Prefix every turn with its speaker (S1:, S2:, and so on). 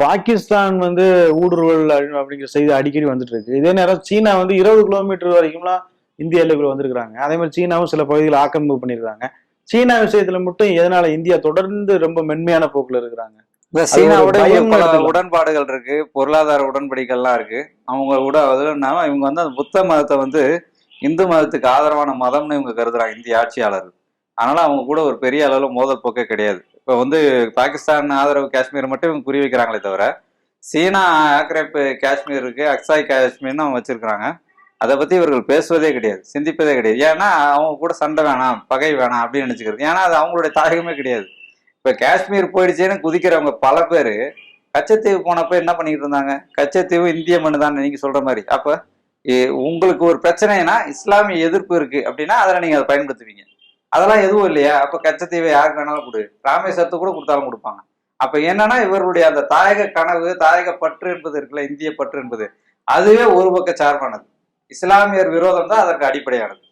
S1: பாகிஸ்தான் ஊடுருவல் அப்படிங்கிற செய்தி அடிக்கடி வந்துட்டு இருக்கு. இதே நேரம் சீனா 20 கிலோமீட்டர் வரைக்கும்லாம் இந்திய எல்லைக்குள்ள வந்திருக்காங்க. அதே மாதிரி சீனாவும் சில பகுதிகளை ஆக்கிரமிப்பு பண்ணிருக்காங்க. சீனா விஷயத்துல மட்டும் எதனால இந்தியா தொடர்ந்து ரொம்ப மென்மையான போக்குல இருக்கிறாங்க?
S2: சீனாவோட பல உடன்பாடுகள் இருக்கு, பொருளாதார உடன்படிக்கைகள்லாம் இருக்கு. அவங்க கூட இவங்க அந்த புத்த மதத்தை இந்து மதத்துக்கு ஆதரவான மதம்னு இவங்க கருதுறாங்க இந்திய ஆட்சியாளர்கள். அதனால அவங்க கூட ஒரு பெரிய அளவுல மோதல் போக்கே கிடையாது. இப்ப பாகிஸ்தான் ஆதரவு காஷ்மீர் மட்டும் இவங்க குறி வைக்கிறாங்களே தவிர, சீனா ஆக்கிரமிப்பு காஷ்மீர் இருக்கு, அக்சாய் காஷ்மீர்னு அவங்க வச்சிருக்கிறாங்க. அதை பத்தி இவர்கள் பேசுவதே கிடையாது, சிந்திப்பதே கிடையாது. ஏன்னா அவங்க கூட சண்டை வேணாம், பகை வேணாம் அப்படின்னு நினைச்சுக்கிறது. ஏன்னா அது அவங்களுடைய தாயகமே கிடையாது. இப்ப காஷ்மீர் போயிடுச்சேன்னு குதிக்கிறவங்க பல பேரு கச்சத்தீவு போனப்ப என்ன பண்ணிட்டு இருந்தாங்க? கச்சத்தீவு இந்திய மண்ணு தான் நீங்க சொல்ற மாதிரி. அப்ப உங்களுக்கு ஒரு பிரச்சனைனா இஸ்லாமிய எதிர்ப்பு இருக்கு அப்படின்னா அதில் நீங்க அதை பயன்படுத்துவீங்க. அதெல்லாம் எதுவும் இல்லையா? அப்ப கச்சத்தீவை யாருக்கு வேணாலும் கொடு, ராமேஸ்வரத்து கூட கொடுத்தாலும் கொடுப்பாங்க. அப்ப என்னன்னா இவர்களுடைய அந்த தாயக கனவு, தாயக பற்று என்பது இருக்குல்ல, இந்திய பற்று என்பது அதுவே ஒரு பக்க சார்பானது. இஸ்லாமியர் விரோதம் தான் அதற்கு அடிப்படையானது.